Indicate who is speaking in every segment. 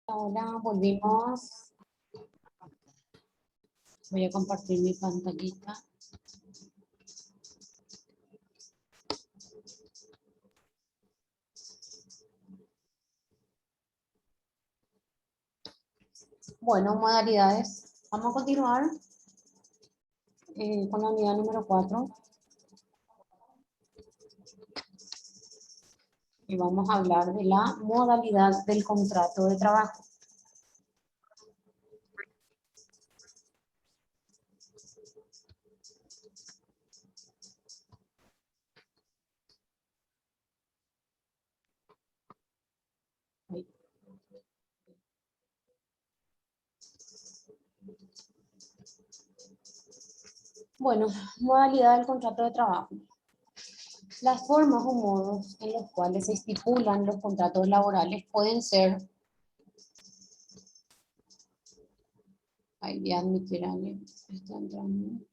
Speaker 1: Ahora volvimos. Voy a compartir mi pantallita. Bueno, modalidades. Vamos a continuar con la unidad número 4. Y vamos a hablar de la modalidad del contrato de trabajo. Bueno, modalidad del contrato de trabajo. Las formas o modos en los cuales se estipulan los contratos laborales pueden ser. Ahí voy a admitir a alguien. Está entrando.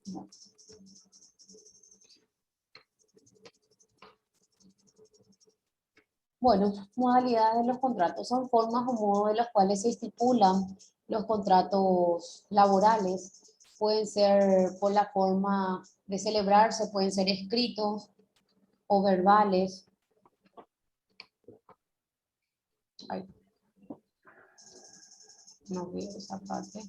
Speaker 1: No. Bueno, modalidades de los contratos son formas o modos de los cuales se estipulan los contratos laborales. Pueden ser por la forma de celebrarse, pueden ser escritos o verbales. Ay, no veo esa parte.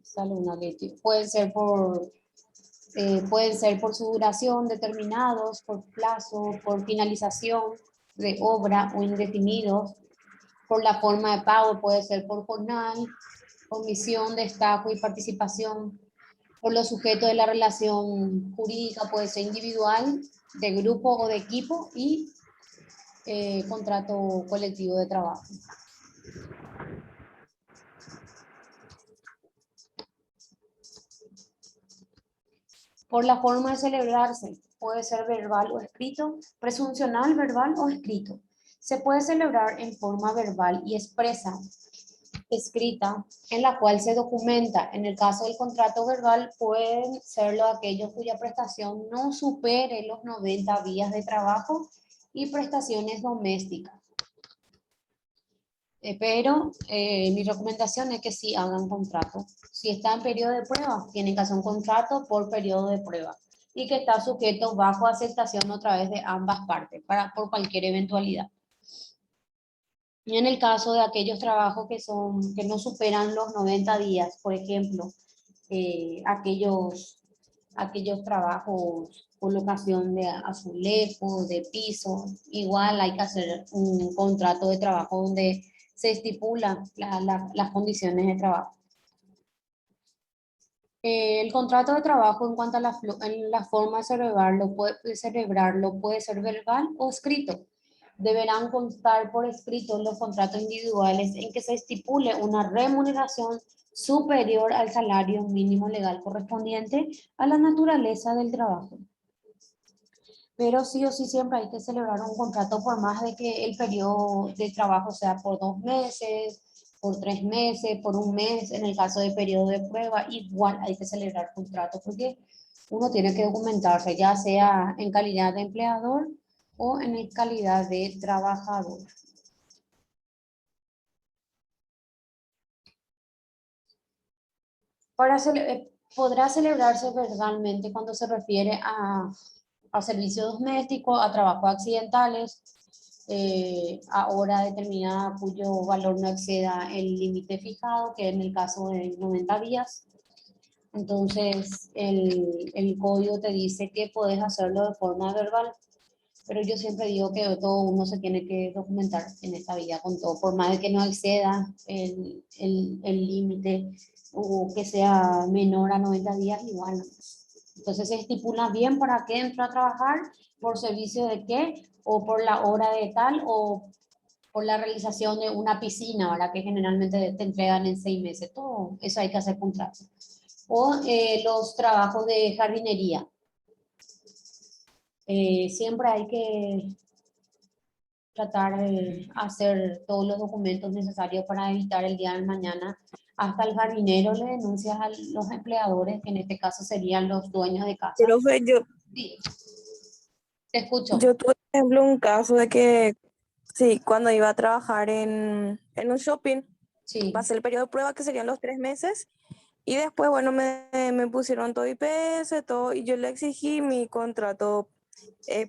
Speaker 1: Sale una letra. Pueden ser por su duración determinados, por plazo, por finalización de obra o indefinidos, por la forma de pago, puede ser por jornal, comisión, destaco y participación, por los sujetos de la relación jurídica, puede ser individual, de grupo o de equipo y contrato colectivo de trabajo. Por la forma de celebrarse, puede ser verbal o escrito, presuncional, verbal o escrito. Se puede celebrar en forma verbal y expresa, escrita, en la cual se documenta. En el caso del contrato verbal, pueden serlo aquellos cuya prestación no supere los 90 días de trabajo y prestaciones domésticas. Pero mi recomendación es que sí hagan contrato. Si está en periodo de prueba, tienen que hacer un contrato por periodo de prueba y que está sujeto bajo aceptación otra vez de ambas partes por cualquier eventualidad. Y en el caso de aquellos trabajos que no superan los 90 días, por ejemplo, aquellos trabajos, colocación de azulejos, de piso, igual hay que hacer un contrato de trabajo donde se estipulan las condiciones de trabajo. El contrato de trabajo en cuanto a la forma de celebrarlo puede ser verbal o escrito. Deberán constar por escrito los contratos individuales en que se estipule una remuneración superior al salario mínimo legal correspondiente a la naturaleza del trabajo. Pero sí o sí siempre hay que celebrar un contrato por más de que el periodo de trabajo sea por 2 meses, por 3 meses, por un mes. En el caso de periodo de prueba, igual hay que celebrar contrato porque uno tiene que documentarse, ya sea en calidad de empleador o en calidad de trabajador. Podrá celebrarse verbalmente cuando se refiere a servicios domésticos, a trabajos accidentales, a hora determinada cuyo valor no exceda el límite fijado, que en el caso de 90 días. Entonces, el código te dice que puedes hacerlo de forma verbal, pero yo siempre digo que todo uno se tiene que documentar en esta vida con todo, por más de que no exceda el límite o que sea menor a 90 días, igual. Entonces se estipula bien para qué entró a trabajar, por servicio de qué, o por la hora de tal, o por la realización de una piscina, ¿verdad? Que generalmente te entregan en 6 meses. Todo eso hay que hacer contrato. O los trabajos de jardinería. Siempre hay que tratar de hacer todos los documentos necesarios para evitar el día de mañana hasta el jardinero le denuncias a los empleadores, que en este caso serían los dueños de casa.
Speaker 2: Profe,
Speaker 1: Sí, te escucho.
Speaker 2: yo tuve, por ejemplo, un caso de que, sí, cuando iba a trabajar en un shopping,
Speaker 1: Sí,
Speaker 2: pasé el periodo de prueba que serían los 3 meses y después, bueno, me pusieron todo IPS, todo, y yo le exigí mi contrato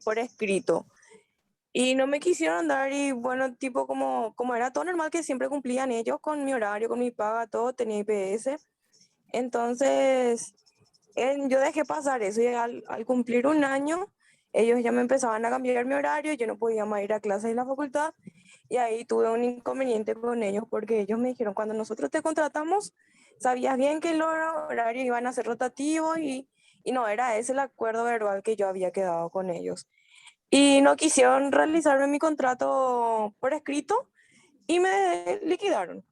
Speaker 2: por escrito. Y no me quisieron dar y bueno, tipo como era todo normal que siempre cumplían ellos con mi horario, con mi paga, todo, tenía IPS. Entonces, yo dejé pasar eso y al cumplir un año, ellos ya me empezaban a cambiar mi horario, yo no podía más ir a clases en la facultad y ahí tuve un inconveniente con ellos porque ellos me dijeron, cuando nosotros te contratamos, sabías bien que los horarios iban a ser rotativos y no era ese el acuerdo verbal que yo había quedado con ellos. Y no quisieron realizarme mi contrato por escrito y me liquidaron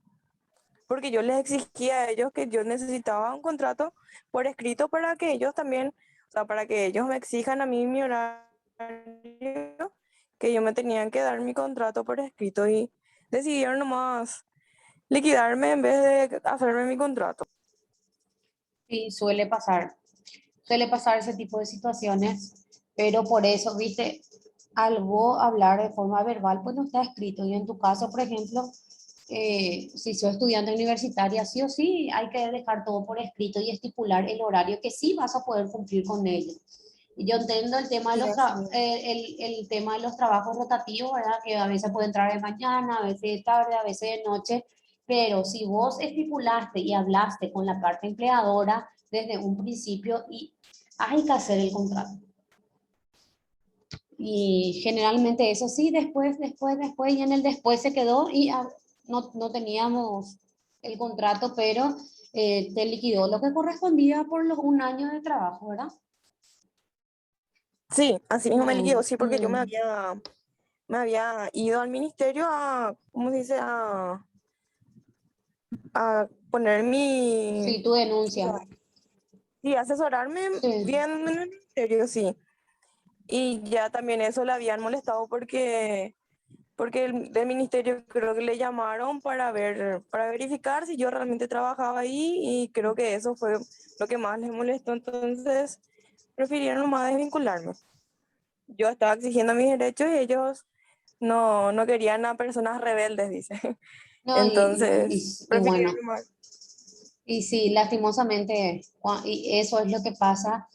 Speaker 2: porque yo les exigía a ellos que yo necesitaba un contrato por escrito para que ellos también, o sea, para que ellos me exijan a mí mi horario, que yo me tenían que dar mi contrato por escrito y decidieron nomás liquidarme en vez de hacerme mi contrato.
Speaker 1: sí, suele pasar ese tipo de situaciones, pero por eso, viste, algo hablar de forma verbal, pues no está escrito. Y en tu caso, por ejemplo, si soy estudiante universitaria, sí o sí hay que dejar todo por escrito y estipular el horario que sí vas a poder cumplir con ello. Y yo entiendo el tema de
Speaker 2: Y así es.
Speaker 1: el tema de los trabajos rotativos, ¿verdad? Que a veces puede entrar de mañana, a veces de tarde, a veces de noche, pero si vos estipulaste y hablaste con la parte empleadora desde un principio, y hay que hacer el contrato. Y generalmente eso sí, después, y en el después se quedó y no teníamos el contrato, pero te liquidó lo que correspondía por los un año de trabajo, ¿verdad?
Speaker 2: Sí, así mismo me liquidó,
Speaker 1: Mm,
Speaker 2: sí, porque yo
Speaker 1: mm.
Speaker 2: me había ido al ministerio a, ¿cómo se dice? A poner
Speaker 1: Sí, tu denuncia.
Speaker 2: sí, asesorarme
Speaker 1: Sí.
Speaker 2: bien en el ministerio, sí. Y ya también eso le habían molestado porque del ministerio creo que le llamaron para verificar si yo realmente trabajaba ahí y creo que eso fue lo que más les molestó. Entonces prefirieron nomás desvincularme. Yo estaba exigiendo mis derechos y ellos no querían a personas rebeldes, dice.
Speaker 1: No,
Speaker 2: Entonces
Speaker 1: y
Speaker 2: prefirieron
Speaker 1: bueno,
Speaker 2: nomás.
Speaker 1: y sí, lastimosamente, y eso es lo que pasa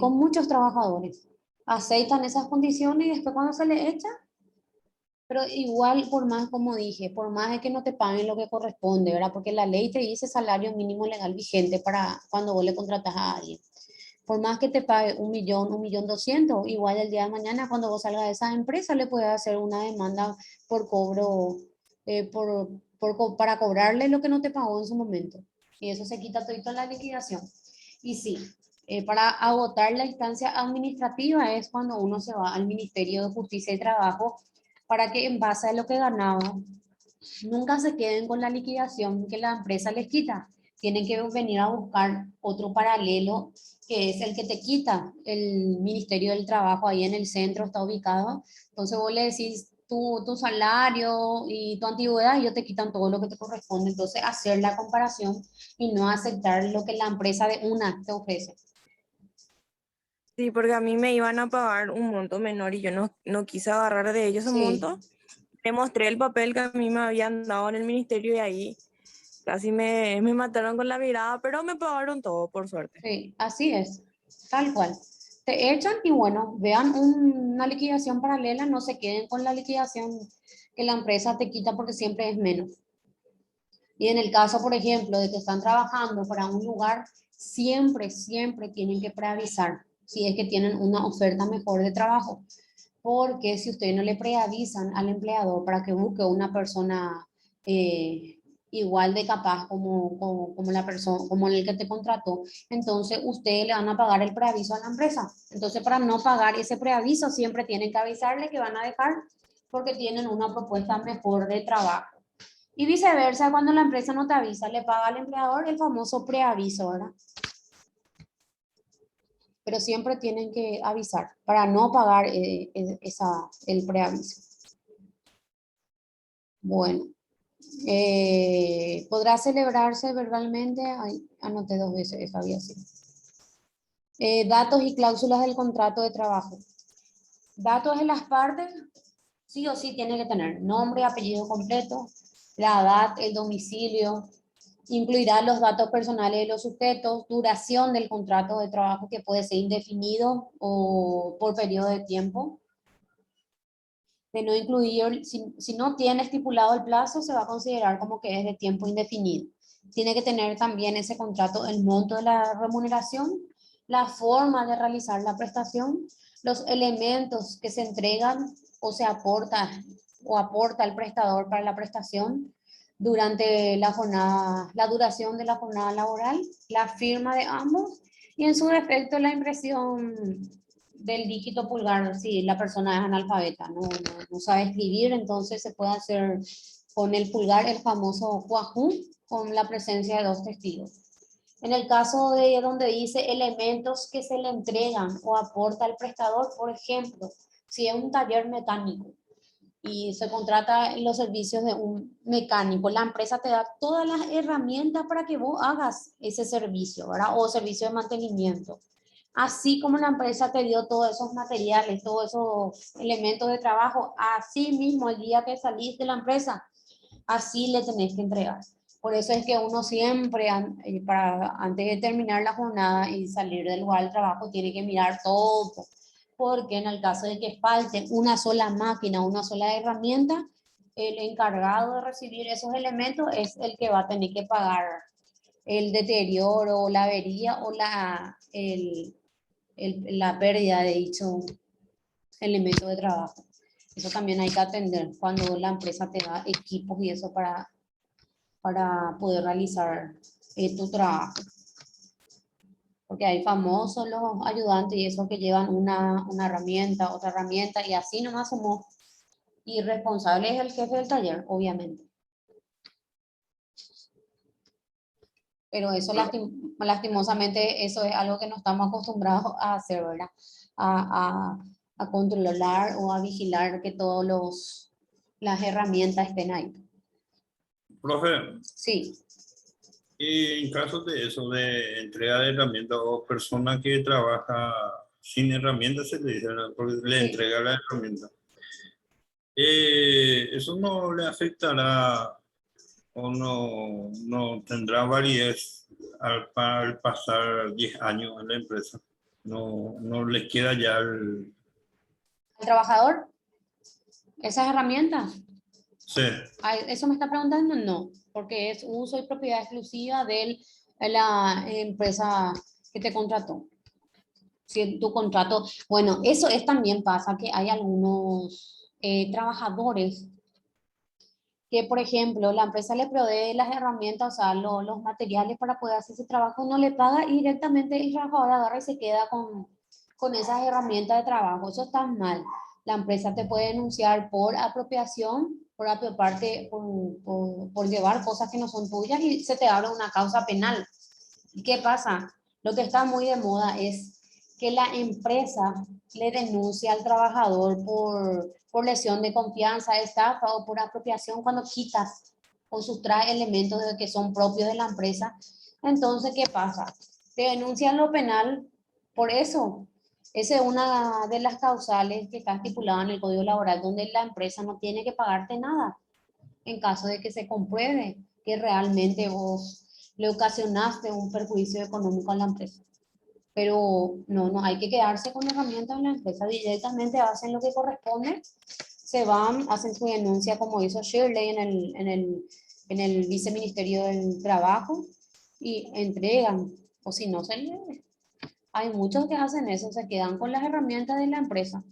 Speaker 1: con muchos trabajadores. Aceitan esas condiciones y después cuando se les echa, pero igual, por más, como dije, por más de que no te paguen lo que corresponde, ¿verdad? Porque la ley te dice salario mínimo legal vigente para cuando vos le contratas a alguien. Por más que te pague 1.000.000, 1.200.000, igual el día de mañana cuando vos salgas de esa empresa le puedes hacer una demanda por cobro, para cobrarle lo que no te pagó en su momento. Y eso se quita todo en la liquidación. Y sí, para agotar la instancia administrativa es cuando uno se va al Ministerio de Justicia y Trabajo para que en base a lo que ganaba nunca se queden con la liquidación que la empresa les quita. Tienen que venir a buscar otro paralelo que es el que te quita el Ministerio del Trabajo, ahí en el centro está ubicado. Entonces vos le decís tu salario y tu antigüedad y ellos te quitan todo lo que te corresponde. Entonces hacer la comparación y no aceptar lo que la empresa de una te ofrece.
Speaker 2: Sí, porque a mí me iban a pagar un monto menor y yo no quise agarrar de ellos ese
Speaker 1: Sí,
Speaker 2: monto. Le mostré el papel que a mí me habían dado en el ministerio y ahí casi me mataron con la mirada, pero me pagaron todo, por suerte.
Speaker 1: sí, así es, tal cual. Te echan y bueno, vean una liquidación paralela, no se queden con la liquidación que la empresa te quita porque siempre es menos. Y en el caso, por ejemplo, de que están trabajando para un lugar, siempre tienen que preavisar si es que tienen una oferta mejor de trabajo. Porque si ustedes no le preavisan al empleador para que busque una persona igual de capaz como la persona, como el que te contrató, entonces ustedes le van a pagar el preaviso a la empresa. Entonces, para no pagar ese preaviso, siempre tienen que avisarle que van a dejar porque tienen una propuesta mejor de trabajo. Y viceversa, cuando la empresa no te avisa, le paga al empleador el famoso preaviso, ¿verdad? Pero siempre tienen que avisar para no pagar el preaviso. Bueno, Podrá celebrarse verbalmente, ay, anoté 2 veces, eso había sido. Datos y cláusulas del contrato de trabajo. Datos de las partes, sí o sí tiene que tener nombre, apellido completo, la edad, el domicilio, incluirá los datos personales de los sujetos, duración del contrato de trabajo que puede ser indefinido o por periodo de tiempo. De no incluir, si no tiene estipulado el plazo, se va a considerar como que es de tiempo indefinido. Tiene que tener también ese contrato el monto de la remuneración, la forma de realizar la prestación, los elementos que se entregan o se aporta o aporta el prestador para la prestación durante la jornada, la duración de la jornada laboral, la firma de ambos y en su defecto la impresión del dígito pulgar si la persona es analfabeta, no sabe escribir, entonces se puede hacer con el pulgar el famoso cuajú con la presencia de 2 testigos. En el caso de donde dice elementos que se le entregan o aporta el prestador, por ejemplo, si es un taller mecánico y se contrata los servicios de un mecánico, la empresa te da todas las herramientas para que vos hagas ese servicio, ¿verdad? O servicio de mantenimiento. Así como la empresa te dio todos esos materiales, todos esos elementos de trabajo, así mismo el día que salís de la empresa, así le tenés que entregar. Por eso es que uno siempre, antes de terminar la jornada y salir del lugar del trabajo, tiene que mirar todo, porque en el caso de que falte una sola máquina, una sola herramienta, el encargado de recibir esos elementos es el que va a tener que pagar el deterioro, la avería o la pérdida de dicho elemento de trabajo. Eso también hay que atender cuando la empresa te da equipos y eso para poder realizar tu trabajo. Porque hay famosos los ayudantes y eso que llevan una herramienta, otra herramienta y así nomás somos irresponsables el jefe del taller, obviamente. Pero eso lastimosamente eso es algo que no estamos acostumbrados a hacer, ¿verdad? A controlar o a vigilar que todas las herramientas estén ahí.
Speaker 3: Profe,
Speaker 1: Sí,
Speaker 3: y en caso de eso, de entrega de herramientas o persona que trabaja sin herramientas, se le dice, ¿verdad? Porque le
Speaker 1: sí.
Speaker 3: entrega la herramienta. ¿Eso no le afectará o no tendrá validez al pasar 10 años en la empresa? No le queda ya el...
Speaker 1: ¿Al trabajador? ¿Esas herramientas?
Speaker 3: Sí,
Speaker 1: ¿Eso me está preguntando? No, porque es uso y propiedad exclusiva de la empresa que te contrató. Si tu contrato, bueno, eso es también pasa que hay algunos trabajadores que, por ejemplo, la empresa le provee las herramientas, o sea, los materiales para poder hacer ese trabajo, no le paga y directamente el trabajador agarra y se queda con esas herramientas de trabajo. Eso está mal. La empresa te puede denunciar por apropiación, por apropiarte, por llevar cosas que no son tuyas y se te abre una causa penal. ¿Y qué pasa? Lo que está muy de moda es que la empresa le denuncia al trabajador por lesión de confianza, estafa o por apropiación cuando quitas o sustrae elementos que son propios de la empresa. Entonces, ¿qué pasa? Te denuncian lo penal por eso. Esa es una de las causales que está estipulada en el Código Laboral, donde la empresa no tiene que pagarte nada en caso de que se compruebe que realmente vos le ocasionaste un perjuicio económico a la empresa. Pero no hay que quedarse con herramientas en la empresa, directamente hacen lo que corresponde, se van, hacen su denuncia como hizo Shirley en el viceministerio del trabajo y entregan, o si no se le... Hay muchos que hacen eso, se quedan con las herramientas de la empresa.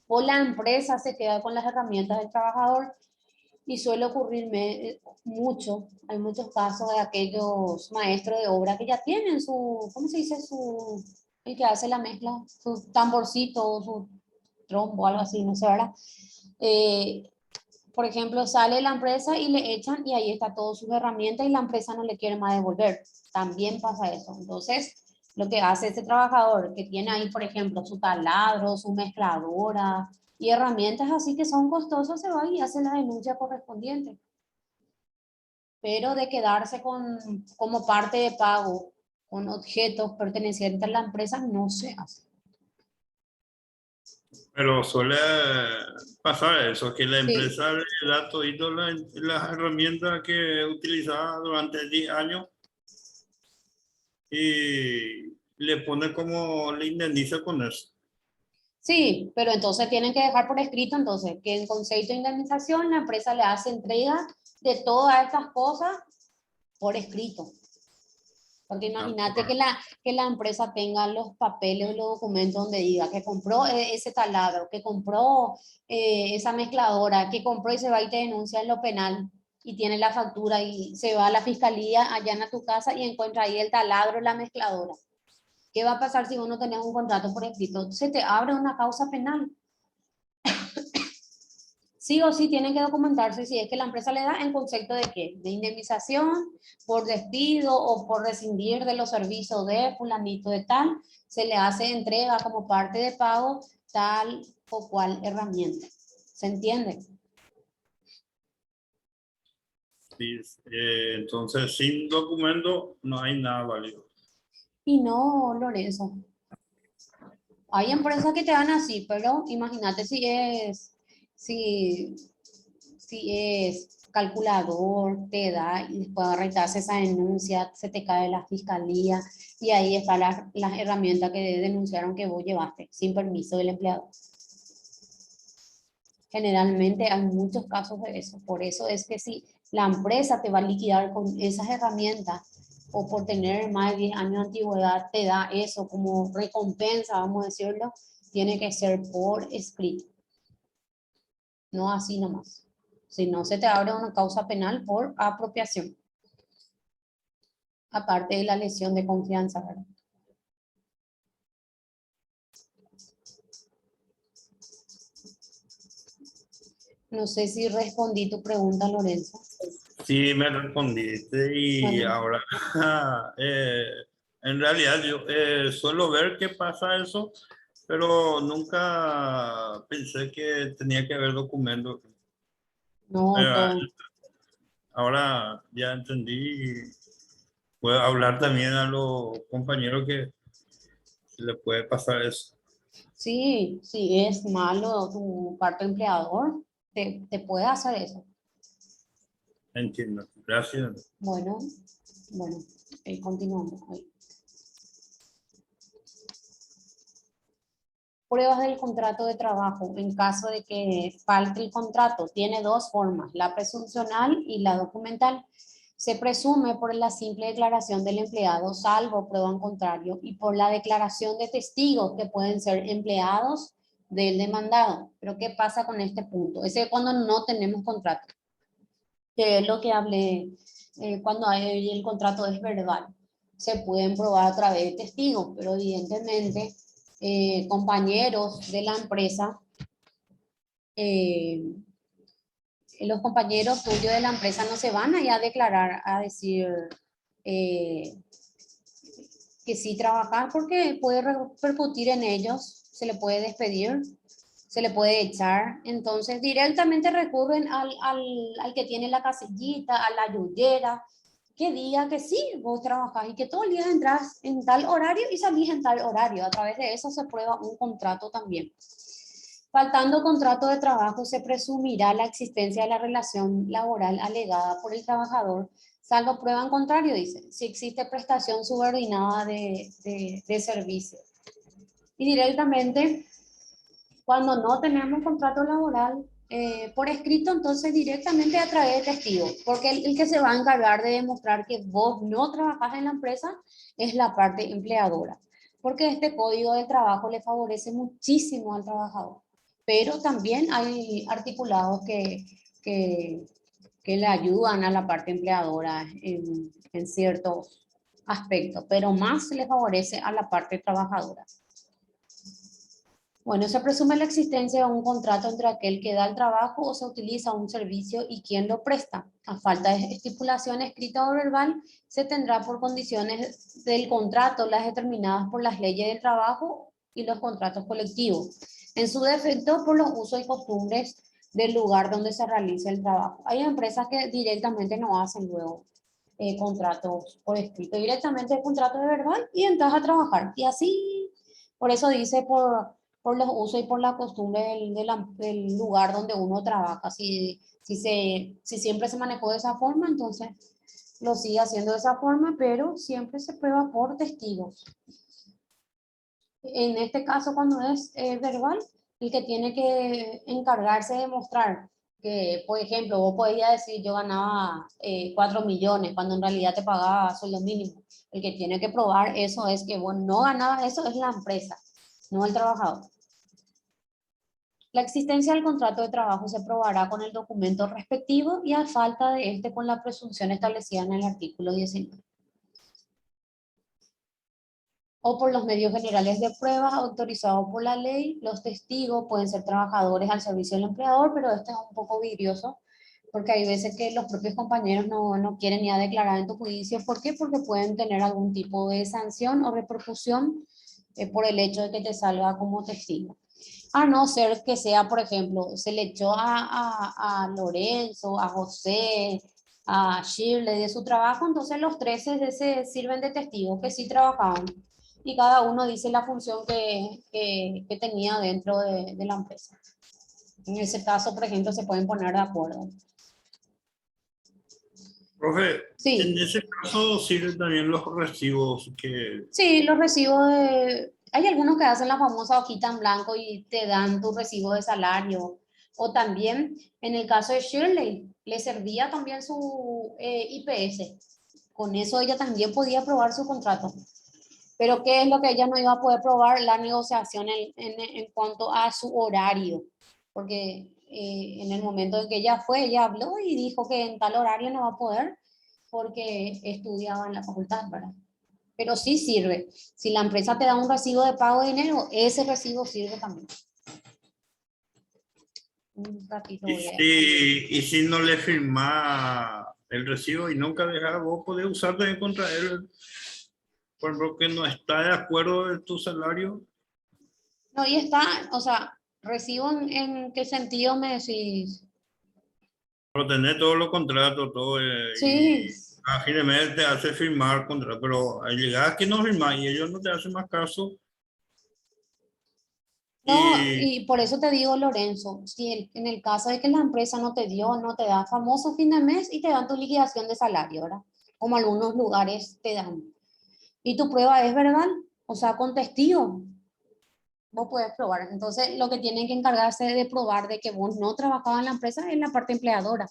Speaker 1: O la empresa se queda con las herramientas del trabajador y suele ocurrirme mucho, hay muchos casos de aquellos maestros de obra que ya tienen su, ¿cómo se dice? El que hace la mezcla, su tamborcito, su trombo, algo así, no sé, ¿verdad? Por ejemplo, sale la empresa y le echan y ahí está todas sus herramientas y la empresa no le quiere más devolver. También pasa eso. Entonces, lo que hace este trabajador que tiene ahí, por ejemplo, su taladro, su mezcladora y herramientas así que son costosas, se va y hace la denuncia correspondiente. pero de quedarse como parte de pago con objetos pertenecientes a la empresa no se hace.
Speaker 3: Pero suele pasar eso, que la
Speaker 1: Sí,
Speaker 3: empresa le da todito las herramientas que utilizaba durante 10 años y le pone como le indemniza con eso.
Speaker 1: sí, pero entonces tienen que dejar por escrito entonces que en concepto de indemnización la empresa le hace entrega de todas estas cosas por escrito. Porque imagínate que la empresa tenga los papeles o los documentos donde diga que compró ese taladro, que compró esa mezcladora, que compró y se va y te denuncia en lo penal y tiene la factura y se va a la fiscalía, allana tu casa y encuentra ahí el taladro, la mezcladora. ¿Qué va a pasar si vos no tenés un contrato por escrito? Se te abre una causa penal. Sí o sí tienen que documentarse si es que la empresa le da en concepto de qué, de indemnización por despido o por rescindir de los servicios de fulanito de tal, se le hace entrega como parte de pago tal o cual herramienta. ¿Se entiende?
Speaker 3: Sí, entonces, sin documento no hay nada válido.
Speaker 1: Y no, Lorenzo. Hay empresas que te dan así, pero imagínate si, si es calculador, te da y después rechaza esa denuncia, se te cae la fiscalía y ahí están las herramientas que denunciaron que vos llevaste sin permiso del empleado. Generalmente hay muchos casos de eso, por eso es que si la empresa te va a liquidar con esas herramientas o por tener más de 10 años de antigüedad te da eso como recompensa, vamos a decirlo, tiene que ser por escrito, no así nomás. Si no, se te abre una causa penal por apropiación, aparte de la lesión de confianza, ¿verdad? No sé si respondí tu pregunta, Lorenzo.
Speaker 3: Sí, me respondiste y
Speaker 1: Bueno,
Speaker 3: ahora, en realidad yo suelo ver que pasa eso, pero nunca pensé que tenía que haber documentos.
Speaker 1: no,
Speaker 3: Eh,
Speaker 1: todo.
Speaker 3: Ahora ya entendí y puedo hablar también a los compañeros que le puede pasar eso.
Speaker 1: Sí, si es malo tu parte empleador, te puede hacer eso.
Speaker 3: Entiendo. Gracias.
Speaker 1: Bueno, bueno, continuamos. Ahí. Pruebas del contrato de trabajo. En caso de que falte el contrato, tiene dos formas, la presuncional y la documental. Se presume por la simple declaración del empleado, salvo prueba en contrario, y por la declaración de testigos que pueden ser empleados del demandado. Pero ¿qué pasa con este punto? Ese es cuando no tenemos contrato, que es lo que hablé cuando el contrato es verbal. Se pueden probar a través de testigos, pero evidentemente compañeros de la empresa, eh, los compañeros tuyos de la empresa no se van a declarar, a decir eh, que sí trabajar porque puede repercutir en ellos, se le puede despedir, se le puede echar. Entonces directamente recurren al que tiene la casillita, a la yuyera, que diga que sí, vos trabajás y que todo el día entras en tal horario y salís en tal horario. A través de eso se prueba un contrato también. Faltando contrato de trabajo, se presumirá la existencia de la relación laboral alegada por el trabajador, salvo prueba en contrario, dice, si existe prestación subordinada de servicio. Y directamente, cuando no tenemos contrato laboral por escrito, entonces directamente a través de testigos, porque el que se va a encargar de demostrar que vos no trabajás en la empresa es la parte empleadora, porque este código de trabajo le favorece muchísimo al trabajador, pero también hay articulados que le ayudan a la parte empleadora en ciertos aspectos, pero más le favorece a la parte trabajadora. Bueno, se presume la existencia de un contrato entre aquel que da el trabajo o se utiliza un servicio y quien lo presta. A falta de estipulación escrita o verbal, se tendrá por condiciones del contrato las determinadas por las leyes del trabajo y los contratos colectivos. En su defecto, por los usos y costumbres del lugar donde se realiza el trabajo. Hay empresas que directamente no hacen luego contratos por escrito, directamente el contrato de verbal y entras a trabajar. Y así, por eso dice por los usos y por la costumbre del lugar donde uno trabaja. Si siempre se manejó de esa forma, entonces lo sigue haciendo de esa forma, pero siempre se prueba por testigos. En este caso, cuando es verbal, el que tiene que encargarse de mostrar que, por ejemplo, vos podías decir yo ganaba 4 millones cuando en realidad te pagaba sueldo mínimo. El que tiene que probar eso es que vos no ganabas, eso es la empresa, no el trabajador. La existencia del contrato de trabajo se probará con el documento respectivo y a falta de este con la presunción establecida en el artículo 19. O por los medios generales de pruebas autorizados por la ley. Los testigos pueden ser trabajadores al servicio del empleador, pero esto es un poco vidrioso, porque hay veces que los propios compañeros no quieren ir a declarar en tu juicio. ¿Por qué? Porque pueden tener algún tipo de sanción o repercusión por el hecho de que te salga como testigo. A no ser que sea, por ejemplo, se le echó a Lorenzo, a José, a Shirley de su trabajo, entonces los 13 se sirven de testigos que sí trabajaban y cada uno dice la función que tenía dentro de la empresa. En ese caso, por ejemplo, se pueden poner de acuerdo.
Speaker 3: Profe,
Speaker 1: Sí.
Speaker 3: en ese caso sirven también los recibos que...
Speaker 1: Sí, los recibos de... Hay algunos que hacen la famosa hojita en blanco y te dan tu recibo de salario. O también, en el caso de Shirley, le servía también su IPS. Con eso ella también podía probar su contrato. Pero ¿qué es lo que ella no iba a poder probar? La negociación en cuanto a su horario. Porque en el momento en que ella fue, ella habló y dijo que en tal horario no va a poder porque estudiaba en la facultad, ¿verdad? Pero sí sirve. Si la empresa te da un recibo de pago de dinero, ese recibo sirve también. Un ratito voy a...
Speaker 3: Y si no le firma el recibo y nunca deja, vos podés usar también contra él, por ejemplo, que no está de acuerdo en tu salario.
Speaker 1: No, y está, o sea, recibo en qué sentido me decís.
Speaker 3: Pero tener todos los contratos, todo,
Speaker 1: Sí.
Speaker 3: y imagínate, te hace firmar contrato, pero al llegar que no firmas y ellos no te hacen más caso.
Speaker 1: No,
Speaker 3: Y
Speaker 1: y por eso te digo, Lorenzo, si en el caso de que la empresa no te dio, no te da famoso fin de mes y te dan tu liquidación de salario, ¿verdad? Como algunos lugares te dan. Y tu prueba es verdad, o sea, con testigo, vos puedes probar. Entonces, lo que tienen que encargarse de probar de que vos no trabajabas en la empresa es la parte empleadora.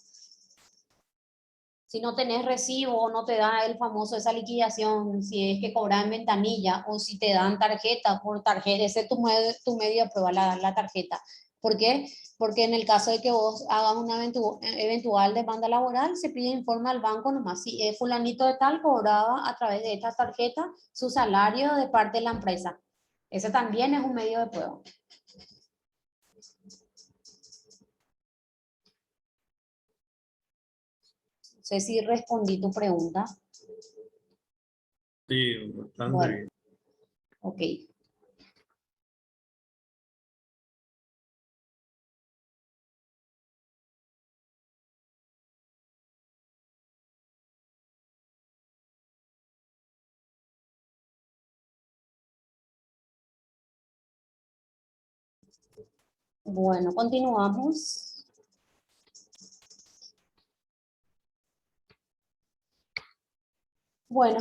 Speaker 1: Si no tenés recibo o no te da el famoso esa liquidación, si es que cobran en ventanilla o si te dan tarjeta por tarjeta, ese es tu medio de prueba, la tarjeta. ¿Por qué? Porque en el caso de que vos hagas una eventual demanda laboral, se pide informe al banco nomás. Si es fulanito de tal, cobraba a través de esta tarjeta su salario de parte de la empresa. Ese también es un medio de prueba. No sé si respondí tu pregunta.
Speaker 3: sí, bastante
Speaker 1: Bueno,
Speaker 3: bien.
Speaker 1: ok. Bueno, continuamos. Bueno,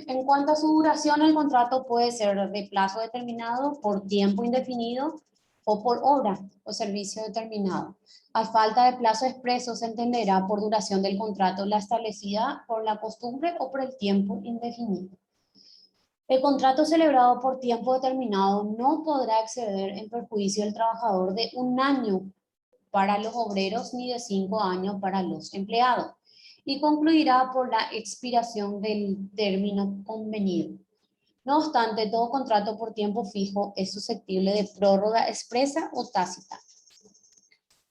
Speaker 1: en cuanto a su duración, el contrato puede ser de plazo determinado, por tiempo indefinido o por obra o servicio determinado. A falta de plazo expreso, se entenderá por duración del contrato la establecida por la costumbre o por el tiempo indefinido. El contrato celebrado por tiempo determinado no podrá exceder en perjuicio del trabajador de 1 año para los obreros ni de 5 años para los empleados y concluirá por la expiración del término convenido. No obstante, todo contrato por tiempo fijo es susceptible de prórroga expresa o tácita.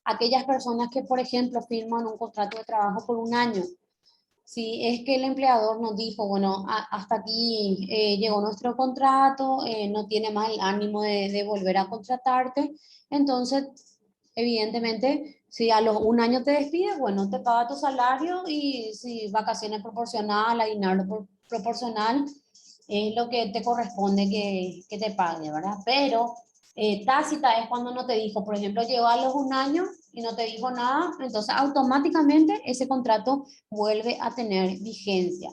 Speaker 1: Aquellas personas que, por ejemplo, firman un contrato de trabajo por 1 año, si es que el empleador nos dijo, bueno, hasta aquí llegó nuestro contrato, no tiene más el ánimo de volver a contratarte, entonces, evidentemente, Si a los un año te despides, bueno, te paga tu salario y si vacaciones proporcional, aguinaldo proporcional, es lo que te corresponde que te pague, ¿verdad? Pero tácita es cuando no te dijo, por ejemplo, llegó a los un año y no te dijo nada, entonces automáticamente ese contrato vuelve a tener vigencia.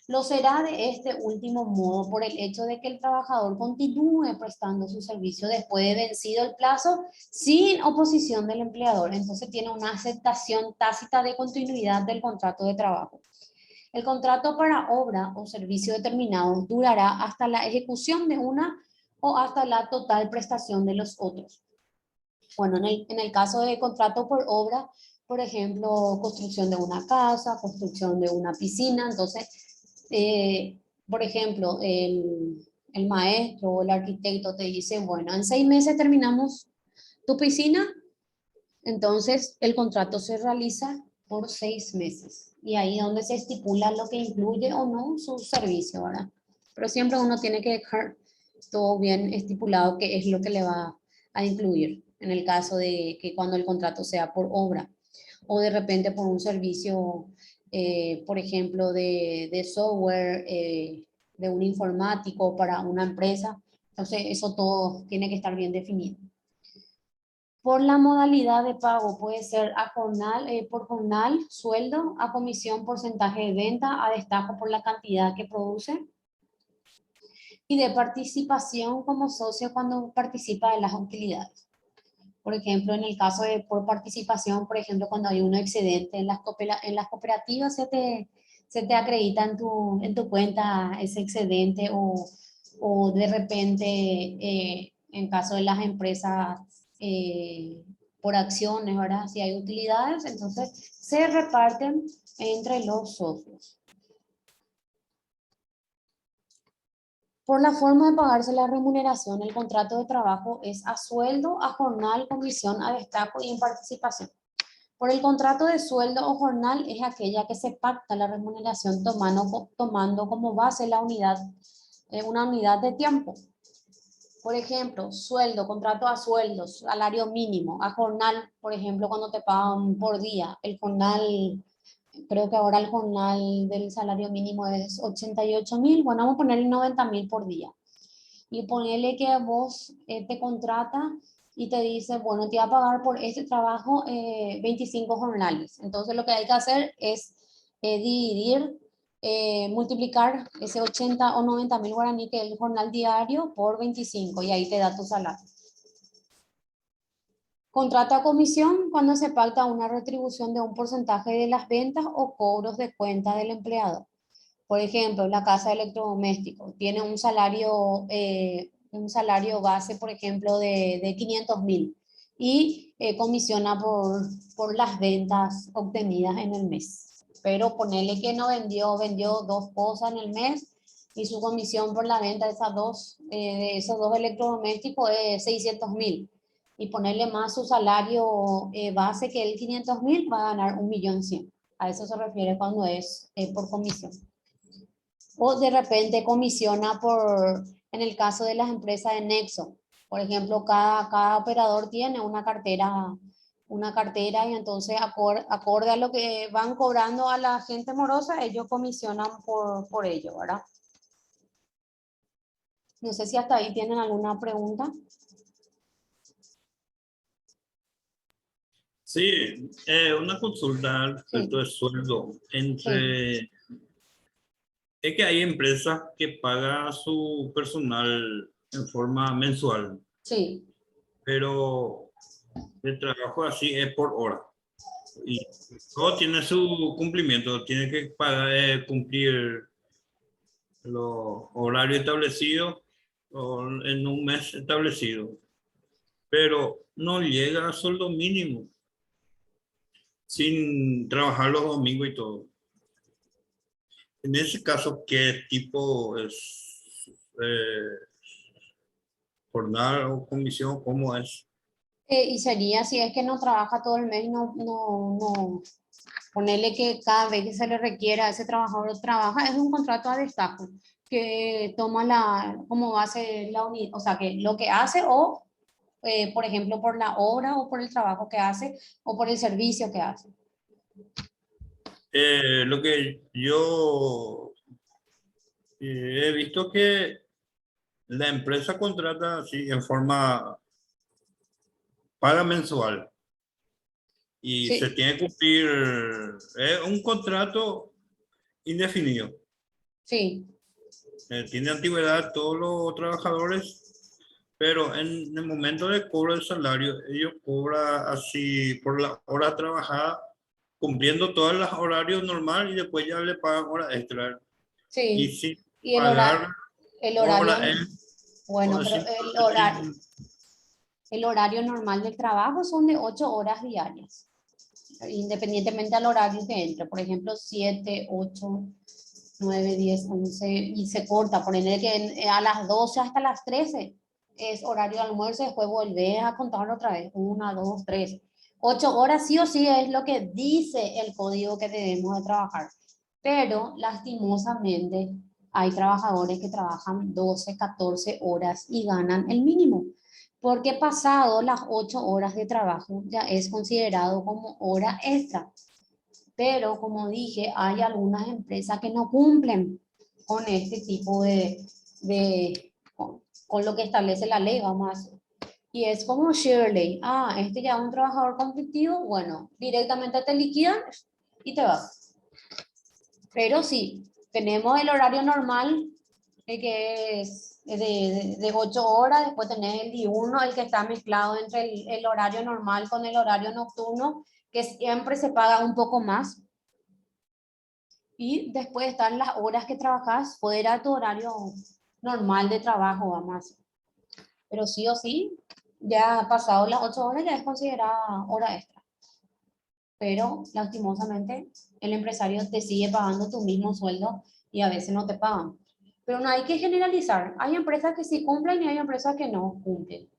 Speaker 1: Lo será de este último modo por el hecho de que el trabajador continúe prestando su servicio después de vencido el plazo sin oposición del empleador. Entonces tiene una aceptación tácita de continuidad del contrato de trabajo. El contrato para obra o servicio determinado durará hasta la ejecución de una o hasta la total prestación de los otros. Bueno, en el caso de contrato por obra, por ejemplo, construcción de una casa, construcción de una piscina, entonces por ejemplo, el maestro o el arquitecto te dice, bueno, en 6 meses terminamos tu piscina, entonces el contrato se realiza por 6 meses. Y ahí es donde se estipula lo que incluye o no su servicio, ¿verdad? Pero siempre uno tiene que dejar todo bien estipulado qué es lo que le va a incluir en el caso de que cuando el contrato sea por obra o de repente por un servicio, por ejemplo, de software, de un informático para una empresa. Entonces, eso todo tiene que estar bien definido. Por la modalidad de pago puede ser a jornal, por jornal, sueldo, a comisión, porcentaje de venta, a destajo por la cantidad que produce y de participación como socio cuando participa de las utilidades. Por ejemplo, en el caso de por participación, por ejemplo, cuando hay un excedente en las cooperativas, se te acredita en tu cuenta ese excedente o de repente, en caso de las empresas, por acciones, ¿verdad? Si hay utilidades, entonces se reparten entre los socios. Por la forma de pagarse la remuneración, el contrato de trabajo es a sueldo, a jornal, comisión, a destajo y en participación. Por el contrato de sueldo o jornal es aquella que se pacta la remuneración tomando como base la unidad, una unidad de tiempo. Por ejemplo, sueldo, contrato a sueldos, salario mínimo, a jornal, por ejemplo, cuando te pagan por día, el jornal. Creo que ahora el jornal del salario mínimo es 88.000. Bueno, vamos a ponerle 90.000 por día. Y ponerle que vos te contrata y te dice, bueno, te va a pagar por este trabajo 25 jornales. Entonces lo que hay que hacer es dividir, multiplicar ese 80 o 90.000 guaraní que es el jornal diario por 25 y ahí te da tu salario. Contrato a comisión cuando se pacta una retribución de un porcentaje de las ventas o cobros de cuenta del empleado. Por ejemplo, la casa de electrodomésticos tiene un salario base, por ejemplo, de 500.000 y comisiona por las ventas obtenidas en el mes. Pero ponerle que no vendió 2 cosas en el mes y su comisión por la venta de esos dos electrodomésticos es 600.000 y ponerle más su salario base que el 500.000, va a ganar 1.100.000. A eso se refiere cuando es por comisión. O de repente comisiona en el caso de las empresas de Nexo. Por ejemplo, cada operador tiene una cartera y entonces acorde a lo que van cobrando a la gente morosa, ellos comisionan por ello, ¿verdad? No sé si hasta ahí tienen alguna pregunta.
Speaker 3: Sí, una consulta al respecto de sueldo.
Speaker 1: Sí.
Speaker 3: Es que hay empresas que pagan a su personal en forma mensual,
Speaker 1: Sí.
Speaker 3: pero el trabajo así es por hora. Y todo tiene su cumplimiento, tiene que pagar, cumplir los horarios establecidos o en un mes establecido, pero no llega a sueldo mínimo sin trabajar los domingos y todo. En ese caso, ¿qué tipo es jornada o comisión? ¿Cómo es?
Speaker 1: Y sería si es que no trabaja todo el mes, ponerle que cada vez que se le requiera a ese trabajador trabaja, es un contrato a destajo que toma como base la unidad, o sea, que lo que hace o por ejemplo, por la hora o por el trabajo que hace o por el servicio que hace.
Speaker 3: Lo que yo he visto que la empresa contrata así en forma paga mensual y se
Speaker 1: Sí,
Speaker 3: tiene que cumplir un contrato indefinido.
Speaker 1: sí,
Speaker 3: Tiene antigüedad todos los trabajadores, pero en el momento de cobro del salario, ellos cobran así por la hora trabajada, cumpliendo todos los horarios normales y después ya le pagan hora extra. Y
Speaker 1: sí.
Speaker 3: sin
Speaker 1: Y
Speaker 3: pagar
Speaker 1: el horario,
Speaker 3: hora
Speaker 1: bueno,
Speaker 3: o
Speaker 1: pero
Speaker 3: sin, sin-
Speaker 1: el horario normal del trabajo son de 8 horas diarias, independientemente al horario que entre. Por ejemplo, 7, 8, 9, 10, 11, y se corta. Por ejemplo, que a las 12 hasta las 13 es horario de almuerzo, y después volvés a contar otra vez. 1, 2, 3. 8 horas sí o sí es lo que dice el código que debemos de trabajar. Pero lastimosamente hay trabajadores que trabajan 12, 14 horas y ganan el mínimo. Porque pasado las 8 horas de trabajo ya es considerado como hora extra. Pero como dije, hay algunas empresas que no cumplen con este tipo con lo que establece la ley, vamos a hacer. Y es como Shirley, este ya es un trabajador conflictivo, bueno, directamente te liquidan y te vas. Pero sí, tenemos el horario normal, que es de 8 horas, después tenés el diurno, el que está mezclado entre el horario normal con el horario nocturno, que siempre se paga un poco más. Y después están las horas que trabajas fuera de tu horario normal de trabajo, vamos a decir. Pero sí o sí, ya pasado las 8 horas ya es considerada hora extra. Pero lastimosamente el empresario te sigue pagando tu mismo sueldo y a veces no te pagan. Pero no hay que generalizar. Hay empresas que sí cumplen y hay empresas que no cumplen.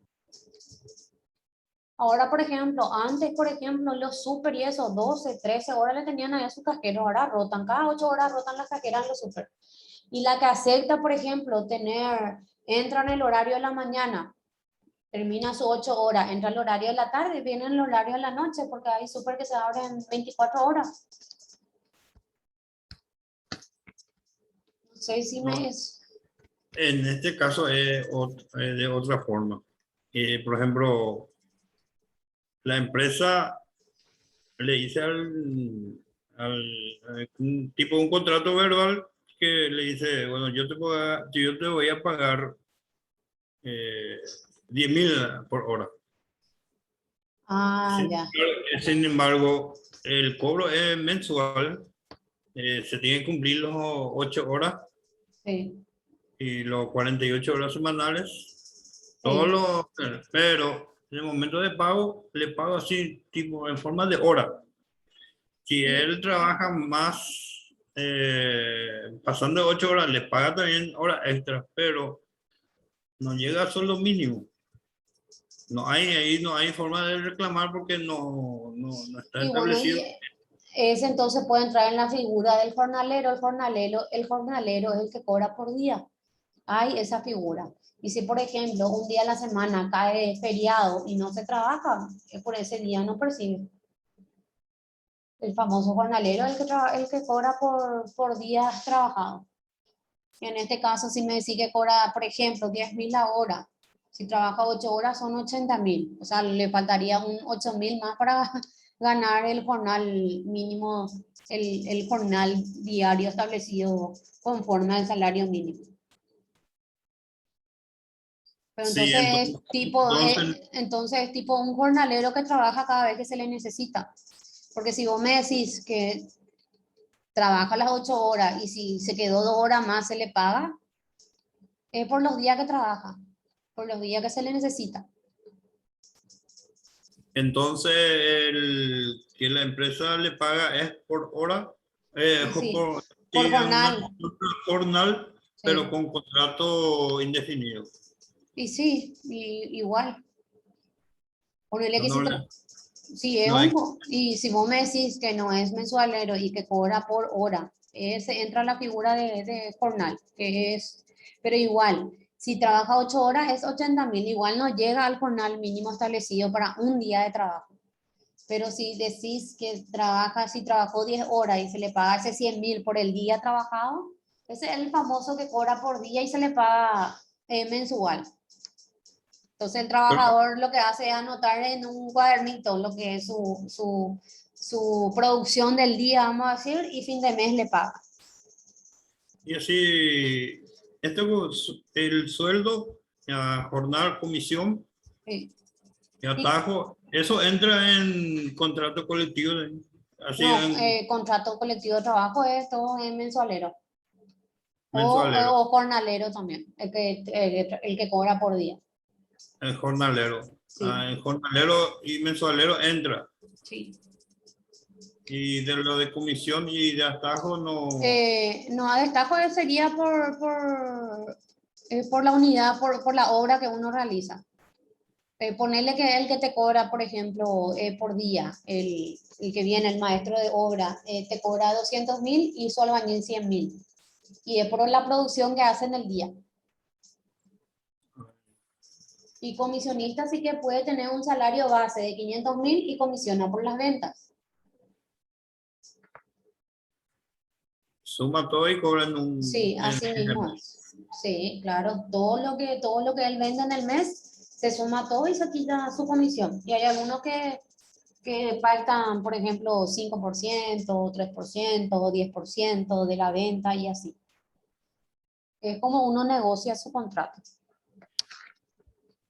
Speaker 1: Ahora, por ejemplo, antes, por ejemplo, los super y eso, 12, 13 horas le tenían ahí a sus casqueros, ahora rotan, cada 8 horas rotan las casqueras en los super. Y la que acepta, por ejemplo, entra en el horario de la mañana, termina sus 8 horas, entra el horario de la tarde, viene el horario de la noche, porque hay súper que se abren 24 horas. No sé si
Speaker 3: no,
Speaker 1: me es...
Speaker 3: en este caso es de otra forma. Por ejemplo, la empresa le dice al un tipo un contrato verbal que le dice, bueno, yo te voy a pagar 10.000 por hora.
Speaker 1: Ya,
Speaker 3: Sin embargo, el cobro es mensual, se tienen que cumplir los 8 horas
Speaker 1: sí,
Speaker 3: y los 48 horas semanales, todos
Speaker 1: sí.
Speaker 3: los, pero en el momento de pago, le pago así, tipo en forma de hora. Si
Speaker 1: Y,
Speaker 3: él trabaja más, pasando 8 horas, le paga también horas extras, pero no llega a sueldo mínimo. Ahí no hay forma de reclamar porque no está
Speaker 1: y bueno,
Speaker 3: establecido.
Speaker 1: ese entonces puede entrar en la figura del jornalero. El jornalero es el que cobra por día. Hay esa figura. Y si, por ejemplo, un día a la semana cae feriado y no se trabaja, por ese día no percibe. El famoso jornalero es el que cobra por días trabajados. En este caso, si me decís que cobra, por ejemplo, 10.000 la hora, si trabaja 8 horas son 80.000. O sea, le faltaría un 8.000 más para ganar el jornal mínimo, el jornal diario establecido conforme al salario mínimo. Pero
Speaker 3: Sí,
Speaker 1: entonces es tipo un jornalero que trabaja cada vez que se le necesita. Porque si vos me decís que trabaja las 8 horas y si se quedó 2 horas más se le paga, es por los días que trabaja, por los días que se le necesita.
Speaker 3: entonces que la empresa le paga es por hora,
Speaker 1: Y sí, por
Speaker 3: tiene una
Speaker 1: jornal,
Speaker 3: jornal, pero
Speaker 1: sí.
Speaker 3: con contrato indefinido.
Speaker 1: Y sí, igual. Ponele
Speaker 3: No,
Speaker 1: que
Speaker 3: no,
Speaker 1: si es
Speaker 3: no hay,
Speaker 1: y si vos me decís que no es mensualero y que cobra por hora, entra la figura de jornal, que es, pero igual, Si trabaja 8 horas es 80.000, igual no llega al jornal mínimo establecido para un día de trabajo. Pero si decís que trabaja, si trabajó 10 horas y se le paga ese 100.000 por el día trabajado, ese es el famoso que cobra por día y se le paga mensual. Entonces el trabajador lo que hace es anotar en un cuadernito lo que es su producción del día, vamos a decir, y fin de mes le paga.
Speaker 3: Y así, el sueldo, jornal, comisión
Speaker 1: Sí.
Speaker 3: y atajo, eso entra en contrato colectivo. Así
Speaker 1: No,
Speaker 3: en
Speaker 1: contrato colectivo de trabajo es todo en mensualero.
Speaker 3: mensualero,
Speaker 1: O jornalero también, el que cobra por día.
Speaker 3: en jornalero.
Speaker 1: Sí,
Speaker 3: En jornalero y mensualero entra.
Speaker 1: sí.
Speaker 3: Y de lo de comisión y de atajo no.
Speaker 1: No, a destajo sería por la unidad, por la obra que uno realiza. Ponerle que el que te cobra, por ejemplo, por día, el que viene, el maestro de obra, te cobra 200.000 y su albañil 100.000. Y es por la producción que hace en el día. Y comisionista sí que puede tener un salario base de 500.000 y comisiona por las ventas.
Speaker 3: Suma todo y cobran un.
Speaker 1: Sí, así mismo es. Sí, claro, todo lo que él vende en el mes, se suma todo y se quita su comisión. Y hay algunos que faltan, por ejemplo, 5%, 3% o 10% de la venta y así. Es como uno negocia su contrato.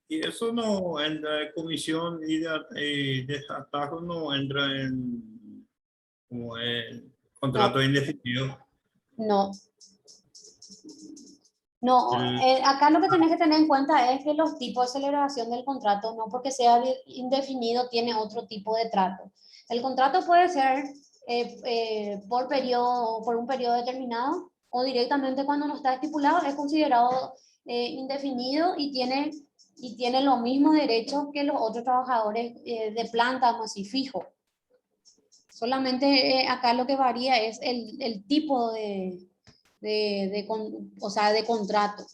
Speaker 3: Y eso no entra en comisión y de atajo no entra en como en
Speaker 1: No,
Speaker 3: contrato indefinido.
Speaker 1: no, no.
Speaker 3: El-
Speaker 1: Acá lo que tenés que tener en cuenta es que los tipos de celebración del contrato, no porque sea indefinido, tiene otro tipo de trato. El contrato puede ser por un periodo determinado o directamente cuando no está estipulado, es considerado indefinido y tiene los mismos derechos que los otros trabajadores de planta, vamos a decir, fijo. Solamente acá lo que varía es el tipo o sea, de contrato.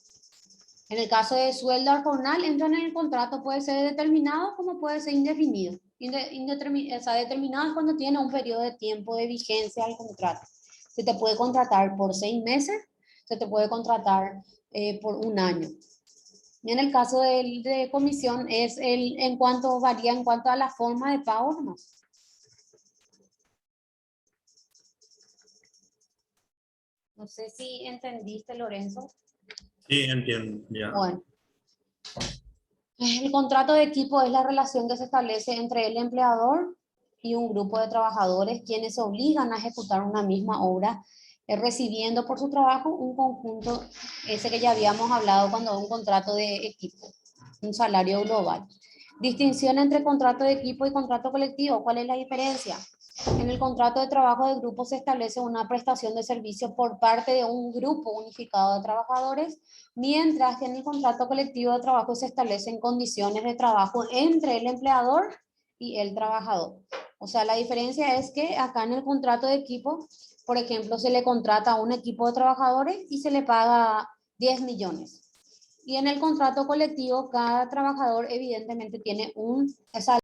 Speaker 1: En el caso de sueldo al jornal, entran en el contrato, puede ser determinado como puede ser indefinido. O sea, determinado es cuando tiene un periodo de tiempo de vigencia al contrato. Se te puede contratar por 6 meses, se te puede contratar por un año. Y en el caso de comisión, varía en cuanto a la forma de pago nomás. No sé si entendiste, Lorenzo.
Speaker 3: Sí, entiendo, ya.
Speaker 1: Bueno, el contrato de equipo es la relación que se establece entre el empleador y un grupo de trabajadores quienes se obligan a ejecutar una misma obra, recibiendo por su trabajo un conjunto, ese que ya habíamos hablado cuando es un contrato de equipo, un salario global. Distinción entre contrato de equipo y contrato colectivo. ¿Cuál es la diferencia? En el contrato de trabajo de grupo se establece una prestación de servicio por parte de un grupo unificado de trabajadores, mientras que en el contrato colectivo de trabajo se establecen condiciones de trabajo entre el empleador y el trabajador. O sea, la diferencia es que acá en el contrato de equipo, por ejemplo, se le contrata a un equipo de trabajadores y se le paga 10 millones. Y en el contrato colectivo, cada trabajador evidentemente tiene un salario